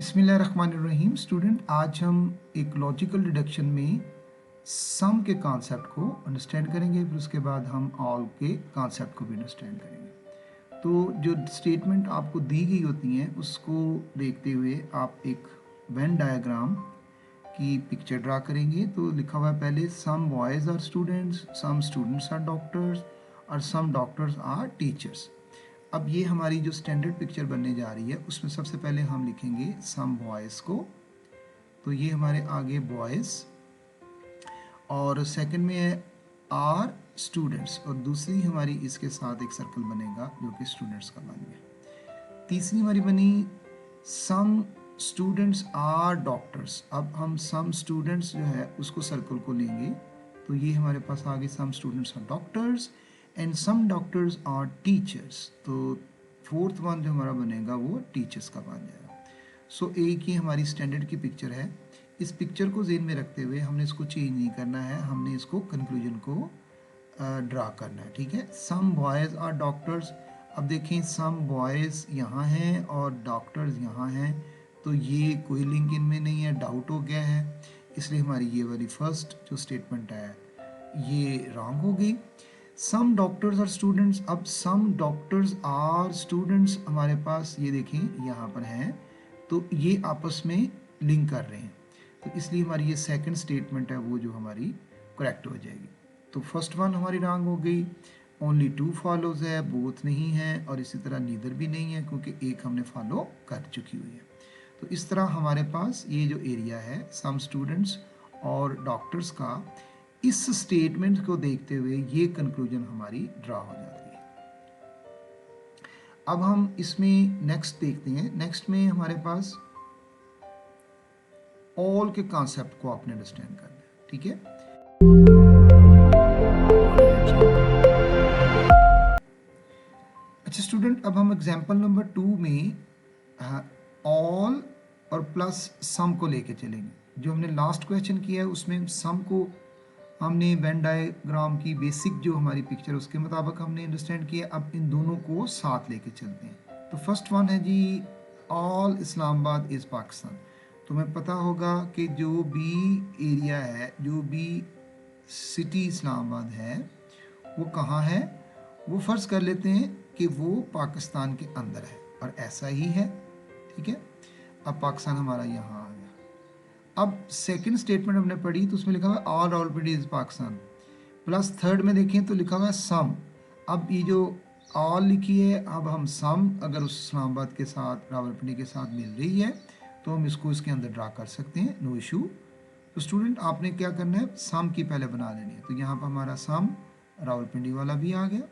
बिस्मिल्लाहिर्रहमानिर्रहीम। स्टूडेंट, आज हम एक लॉजिकल डिडक्शन में सम के कॉन्सेप्ट को अंडरस्टैंड करेंगे, फिर उसके बाद हम ऑल के कॉन्सेप्ट को भी अंडरस्टैंड करेंगे। तो जो स्टेटमेंट आपको दी गई होती हैं उसको देखते हुए आप एक वेन डायग्राम की पिक्चर ड्रा करेंगे। तो लिखा हुआ है पहले some boys are students, some students are doctors और सम डॉक्टर्स आर टीचर्स। अब ये हमारी जो स्टैंडर्ड पिक्चर बनने जा रही है उसमें सबसे पहले हम लिखेंगे सम बॉयज़ को। तो ये हमारे आगे बॉयज़, और सेकंड में है आर स्टूडेंट्स, और दूसरी हमारी इसके साथ एक सर्कल बनेगा जो कि स्टूडेंट्स का बन गया। तीसरी हमारी बनी सम स्टूडेंट्स आर डॉक्टर्स। अब हम सम स्टूडेंट्स जो है उसको सर्कल को लेंगे, तो ये हमारे पास आ गई some students are doctors and some doctors are teachers. तो फोर्थ वन जो हमारा बनेगा वो टीचर्स का बन जाएगा। सो एक ही हमारी स्टैंडर्ड की पिक्चर है। इस पिक्चर को ज़हन में रखते हुए हमने इसको चेंज नहीं करना है, हमने इसको कंक्लूजन को ड्रा करना है। ठीक है, सम बॉयज़ आर डॉक्टर्स। अब देखें सम बॉयज़ यहाँ हैं और डॉक्टर्स यहाँ हैं, तो ये कोई लिंक इनमें नहीं है, डाउट हो गया है, इसलिए हमारी ये वाली फर्स्ट जो स्टेटमेंट है ये रॉन्ग हो गई। Some doctors are students. अब सम डॉक्टर्स आर स्टूडेंट्स हमारे पास ये देखें यहाँ पर हैं, तो ये आपस में लिंक कर रहे हैं, तो इसलिए हमारी ये सेकंड स्टेटमेंट है वो जो हमारी करेक्ट हो जाएगी। तो फर्स्ट वन हमारी रॉन्ग हो गई, ओनली टू फॉलोज है, बोथ नहीं है, और इसी तरह नीदर भी नहीं है क्योंकि एक हमने फॉलो कर चुकी हुई है। तो इस तरह हमारे पास ये जो एरिया है सम स्टूडेंट्स और डॉक्टर्स का, इस स्टेटमेंट को देखते हुए ये कंक्लूजन हमारी ड्रा हो जाती है। अब हम इसमें नेक्स्ट देखते हैं। नेक्स्ट में हमारे पास ऑल के कॉन्सेप्ट को आपने अंडरस्टैंड करना है। ठीक है, अच्छा स्टूडेंट, अब हम एग्जांपल नंबर 2 में ऑल और प्लस सम को लेके चलेंगे। जो हमने लास्ट क्वेश्चन किया है उसमें सम को हमने वेन डायग्राम की बेसिक जो हमारी पिक्चर उसके मुताबिक हमने अंडरस्टैंड किया। अब इन दोनों को साथ लेके चलते हैं। तो फर्स्ट वन है जी ऑल इस्लामाबाद इज़ पाकिस्तान। तुम्हें पता होगा कि जो भी एरिया है, जो भी सिटी इस्लामाबाद है वो कहाँ है, वो फ़र्ज़ कर लेते हैं कि वो पाकिस्तान के अंदर है, और ऐसा ही है। ठीक है, अब पाकिस्तान हमारा यहाँ आ गया। अब सेकंड स्टेटमेंट हमने पढ़ी तो उसमें लिखा हुआ है all Rawalpindi is Pakistan, plus third में देखें तो लिखा हुआ है सम। अब ये जो ऑल लिखी है, अब हम सम अगर उस इस्लामाबाद के साथ रावलपिंडी के साथ मिल रही है तो हम इसको इसके अंदर ड्रा कर सकते हैं, नो इशू। तो स्टूडेंट आपने क्या करना है, सम की पहले बना लेनी है। तो यहाँ पर हमारा सम रावलपिंडी वाला भी आ गया।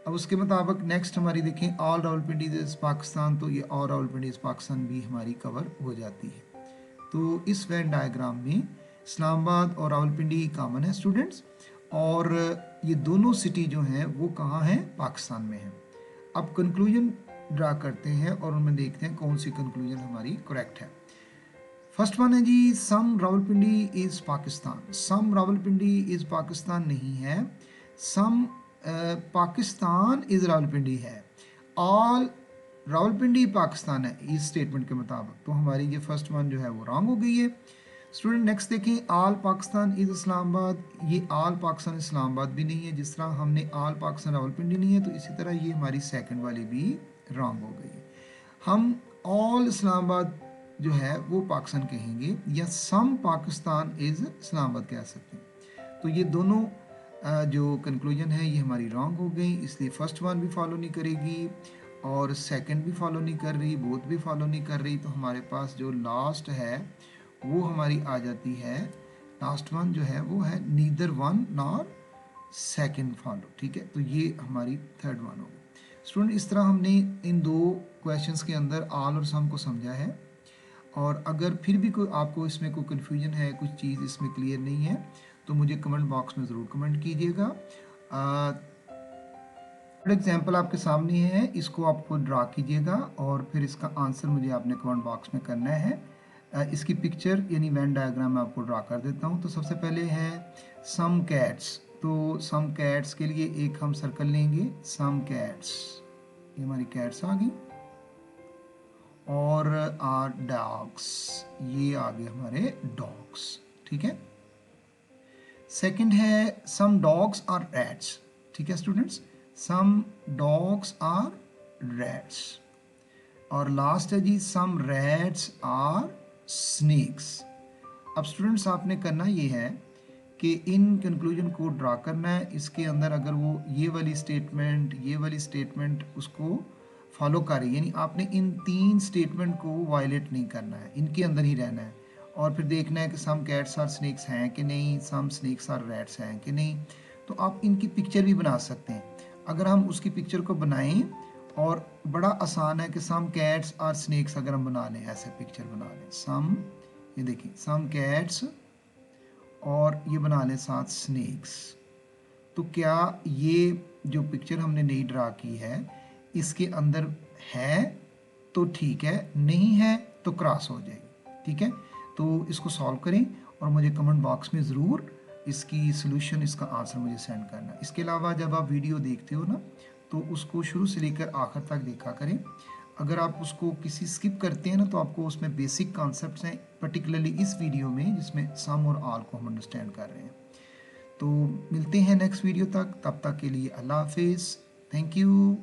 अब उसके मुताबिक नेक्स्ट हमारी देखें ऑल रावलपिंडी इज़ पाकिस्तान, तो ये ऑल रावलपिंडी इज़ पाकिस्तान भी हमारी कवर हो जाती है। तो इस वेन डायग्राम में इस्लामाबाद और रावलपिंडी कॉमन है स्टूडेंट्स, और ये दोनों सिटी जो हैं वो कहाँ हैं, पाकिस्तान में हैं। अब कंक्लूजन ड्रा करते हैं और उनमें देखते हैं कौन सी कंक्लूजन हमारी करेक्ट है। फर्स्ट वन है जी some Rawalpindi is Pakistan. Some Rawalpindi is Pakistan नहीं है, सम पाकिस्तान इज़ रावलपिंडी है। ऑल रावलपिंडी पाकिस्तान है इस स्टेटमेंट के मुताबिक, तो हमारी ये फर्स्ट वन जो है वो रॉन्ग हो गई है। स्टूडेंट नेक्स्ट देखें ऑल पाकिस्तान इज़ इस्लामाबाद। ये ऑल पाकिस्तान इस्लामाबाद भी नहीं है, जिस तरह हमने ऑल पाकिस्तान रावलपिंडी नहीं है, तो इसी तरह ये हमारी सेकंड वाली भी रॉन्ग हो गई। हम ऑल इस्लामाबाद जो है वो पाकिस्तान कहेंगे, या सम पाकिस्तान इज़ इस्लामाबाद कह सकते हैं। तो ये दोनों जो कंक्लूजन है ये हमारी रॉन्ग हो गई, इसलिए फर्स्ट वन भी फॉलो नहीं करेगी और सेकंड भी फॉलो नहीं कर रही, बोथ भी फॉलो नहीं कर रही। तो हमारे पास जो लास्ट है वो हमारी आ जाती है, लास्ट वन जो है वो है neither one nor second follow. ठीक है, तो ये हमारी थर्ड वन होगी। स्टूडेंट इस तरह हमने इन दो क्वेश्चंस के अंदर ऑल और सम को समझा है, और अगर फिर भी कोई आपको इसमें कोई कन्फ्यूजन है, कुछ चीज़ इसमें क्लियर नहीं है, तो मुझे कमेंट बॉक्स में ज़रूर कमेंट कीजिएगा। एग्जाम्पल आपके सामने है, इसको आपको ड्रा कीजिएगा और फिर इसका आंसर मुझे आपने कमेंट बॉक्स में करना है। इसकी पिक्चर यानी वेन डायग्राम मैं आपको ड्रा कर देता हूँ। तो सबसे पहले है सम कैट्स, तो सम कैट्स के लिए एक हम सर्कल लेंगे, सम कैट्स, ये हमारी कैट्स आ गई। और आर डॉग्स, ये आ गए हमारे डॉग्स, ठीक है। सेकंड है सम डॉग्स आर रैट्स, ठीक है students, some dogs are rats. और लास्ट है जी सम रैट्स आर स्नेक्स। अब स्टूडेंट्स आपने करना ये है कि इन कंक्लूजन को ड्रा करना है, इसके अंदर अगर वो ये वाली स्टेटमेंट उसको फॉलो करे, यानी आपने इन 3 स्टेटमेंट को वायलेट नहीं करना है, इनके अंदर ही रहना है। और फिर देखना है कि सम कैट्स आर स्नेक्स हैं कि नहीं, सम स्नेक्स आर रैट्स हैं कि नहीं। तो आप इनकी पिक्चर भी बना सकते हैं। अगर हम उसकी पिक्चर को बनाएं, और बड़ा आसान है कि सम कैट्स आर स्नेक्स अगर हम बना लें, ऐसे पिक्चर बना लें, सम, ये देखिए सम कैट्स और ये बना लें साथ स्नेक्स, तो क्या ये जो पिक्चर हमने नई ड्रा की है इसके अंदर है तो ठीक है, नहीं है तो क्रॉस हो जाएगी, ठीक है। तो इसको सॉल्व करें और मुझे कमेंट बॉक्स में ज़रूर इसकी सोल्यूशन, इसका आंसर मुझे सेंड करना। इसके अलावा जब आप वीडियो देखते हो ना, तो उसको शुरू से लेकर आखिर तक देखा करें। अगर आप उसको किसी स्किप करते हैं ना, तो आपको उसमें बेसिक कॉन्सेप्ट्स हैं, पर्टिकुलरली इस वीडियो में जिसमें सम और ऑल को हम अंडरस्टैंड कर रहे हैं। तो मिलते हैं नेक्स्ट वीडियो तक, तब तक के लिए अल्लाह हाफिज़, थैंक यू।